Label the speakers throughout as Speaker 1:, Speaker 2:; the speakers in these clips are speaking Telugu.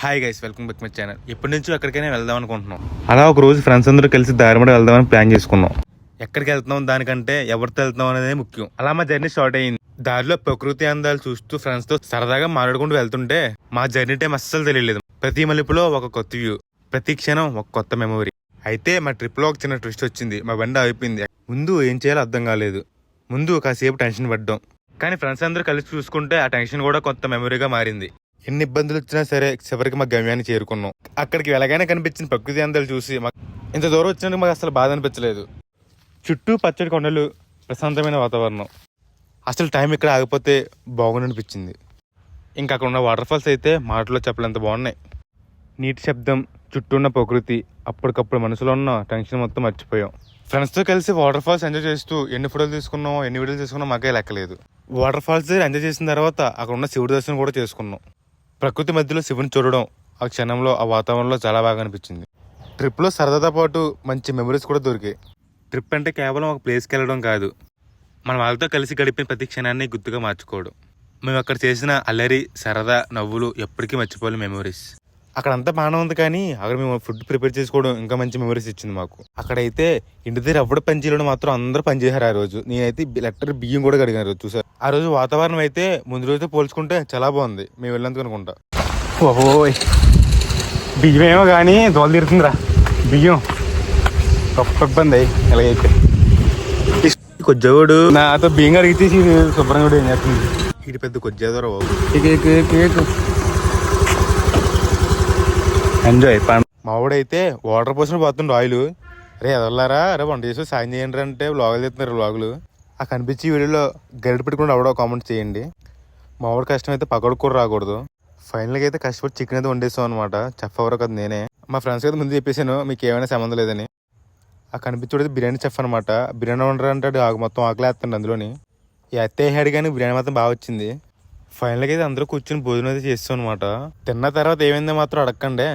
Speaker 1: Hi guys, welcome back my channel. ఎప్పటి నుంచో ఎక్కడికైనా వెళ్దాం అనుకుంటున్నాం. అలా ఒక రోజు ఫ్రెండ్స్ అందరూ కలిసి దారిమడ వెళ్దామని ప్లాన్ చేసుకున్నాం. ఎక్కడికి వెళ్తున్నాం దానికంటే ఎవరితో వెళ్తున్నాం అనేది ముఖ్యం. అలా మా జర్నీ స్టార్ట్ అయ్యింది. దారిలో ప్రకృతి అందాలు చూస్తూ ఫ్రెండ్స్ తో సరదాగా మాట్లాడుకుంటూ వెళ్తుంటే మా జర్నీ టైం అస్సలు తెలియలేదు. ప్రతి మలుపులో ఒక కొత్త వ్యూ, ప్రతి క్షణం ఒక కొత్త మెమొరీ. అయితే మా ట్రిప్ లో ఒక చిన్న ట్విస్ట్ వచ్చింది. మా బండి అయిపోయింది. ముందు ఏం చేయాలో అర్థం కాలేదు. ముందు కాసేపు టెన్షన్ పడ్డాం, కానీ ఫ్రెండ్స్ అందరూ కలిసి చూసుకుంటే ఆ టెన్షన్ కూడా కొత్త మెమొరీగా మారింది. ఎన్ని ఇబ్బందులు వచ్చినా సరే చివరికి మా గమ్యాన్ని చేరుకున్నాం. అక్కడికి వెళ్ళగానే కనిపించిన ప్రకృతి అందాలు చూసి ఇంత దూరం వచ్చినందుకు మాకు అసలు బాధ అనిపించలేదు. చుట్టూ పచ్చడి కొండలు, ప్రశాంతమైన వాతావరణం. అసలు టైం ఇక్కడ ఆగిపోతే బాగుండనిపించింది. ఇంకా అక్కడ ఉన్న వాటర్ ఫాల్స్ అయితే మాటలో చెప్పలేంత బాగున్నాయి. నీటి శబ్దం, చుట్టూ ఉన్న ప్రకృతి, అప్పటికప్పుడు మనసులో ఉన్న టెన్షన్ మొత్తం మర్చిపోయాం. ఫ్రెండ్స్తో కలిసి వాటర్ ఫాల్స్ ఎంజాయ్ చేస్తూ ఎన్ని ఫోటోలు తీసుకున్నాం, ఎన్ని వీడియోలు తీసుకున్నాం మాకే లెక్కలేదు. వాటర్ ఫాల్స్ దగ్గర ఎంజాయ్ చేసిన తర్వాత అక్కడ ఉన్న శివుడి దర్శనం కూడా చేసుకున్నాం. ప్రకృతి మధ్యలో శివుని చూడడం ఆ క్షణంలో, ఆ వాతావరణంలో చాలా బాగా అనిపించింది. ట్రిప్లో సరదాతో పాటు మంచి మెమరీస్ కూడా దొరికాయి. ట్రిప్ అంటే కేవలం ఒక ప్లేస్కి వెళ్ళడం కాదు, మన వాళ్ళతో కలిసి గడిపిన ప్రతి క్షణాన్ని గుర్తుగా మార్చుకోవడం. మేము అక్కడ చేసిన అల్లరి, సరదా, నవ్వులు ఎప్పటికీ మర్చిపోలేని మెమరీస్. అక్కడంతా బాగానే ఉంది, కానీ అక్కడ మేము ఫుడ్ ప్రిపేర్ చేసుకోవడం ఇంకా మంచి మెమరీస్ ఇచ్చింది మాకు. అక్కడైతే ఇంటి దగ్గర ఎవడ పనిచేయడం మాత్రం అందరూ పనిచేశారు. ఆ రోజు నేనైతే లెటర్ బియ్యం కూడా కడిగాను. రోజు చూసారు. ఆ రోజు వాతావరణం అయితే ముందు రోజుతో పోల్చుకుంటే చాలా బాగుంది. మేము వెళ్ళేందుకు అనుకుంటా. ఓహోయ్, బియ్యం ఏమో కానీ దోలు తీరుతుందిరా. బియ్యం గొప్ప ఇబ్బంది ఎలాగైతే. కొజ్జోడు నాతో బియ్యం అడిగితే శుభ్రంగా కూడా ఏం చేస్తుంది. ఇది పెద్ద కొజ్జాదోరా బాబు. ఎంజాయ్. మావాడైతే వాటర్ పోసిన పోతుండే ఆయిల్. రే ఎదవలారా, రే వంట చేసి సాయం చేయండి అంటే వ్లాగులు తెస్తున్నారు. వ్లాగులు ఆ కనిపించి వీడియోలో గరిట పెట్టుకుని అవడో కామెంట్ చేయండి. మావాడు కష్టం అయితే పక్కడికి కూడా రాకూడదు. ఫైనల్గా అయితే కష్టపడి చికెన్ అయితే వండేసాం అనమాట. చెఫ్ ఎవరో కదా నేనే. మా ఫ్రెండ్స్ అయితే ముందు చెప్పేసాను మీకు ఏమైనా సంబంధం లేదని. ఆ కనిపించేది బిర్యానీ చెఫ్ అనమాట. బిర్యానీ వండరు అంటే మొత్తం ఆకలి వేస్తుంది అందులోని. ఈ అత్తేహాడు కానీ బిర్యానీ మాత్రం బాగా వచ్చింది. ఫైనల్గా అయితే అందరూ కూర్చొని భోజనం అయితే చేస్తాం అనమాట. తిన్న తర్వాత ఏమైందో మాత్రం అడగండి.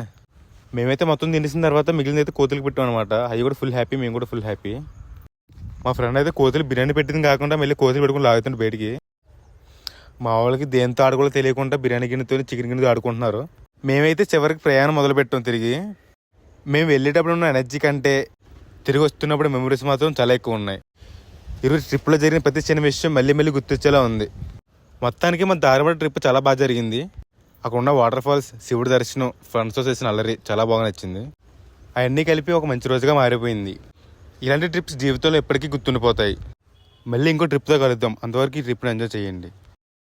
Speaker 1: మేమైతే మొత్తం తినేసిన తర్వాత మిగిలిన అయితే కోతులు పెట్టాం అనమాట. అవి కూడా ఫుల్ హ్యాపీ, మేము కూడా ఫుల్ హ్యాపీ. మా ఫ్రెండ్ అయితే కోతులు బిర్యానీ పెట్టింది కాకుండా మళ్ళీ కోతులు పెట్టుకుని లాగుతుంటే బయటికి. మా వాళ్ళకి దేంతో ఆడుకోవాలో తెలియకుండా బిర్యానీ గిన్నెతో చికెన్ గిన్నెతో ఆడుకుంటున్నారు. మేమైతే చివరికి ప్రయాణం మొదలు పెట్టాం తిరిగి. మేము వెళ్ళేటప్పుడు ఉన్న ఎనర్జీ కంటే తిరిగి వస్తున్నప్పుడు మెమరీస్ మాత్రం చాలా ఎక్కువ ఉన్నాయి. ఈరోజు ట్రిప్లో జరిగిన ప్రతి చిన్న విషయం మళ్ళీ మళ్ళీ గుర్తొచ్చేలా ఉంది. మొత్తానికి మా దారిపడ ట్రిప్ చాలా బాగా జరిగింది. అక్కడ ఉన్న వాటర్ ఫాల్స్, శివుడి దర్శనం, ఫ్రెండ్స్తో చేసిన అల్లరి చాలా బాగా నచ్చింది. అవన్నీ కలిపి ఒక మంచి రోజుగా మారిపోయింది. ఇలాంటి ట్రిప్స్ జీవితంలో ఎప్పటికీ గుర్తుండిపోతాయి. మళ్ళీ ఇంకో ట్రిప్తో కలుద్దాం. అంతవరకు ఈ ట్రిప్ని ఎంజాయ్ చేయండి.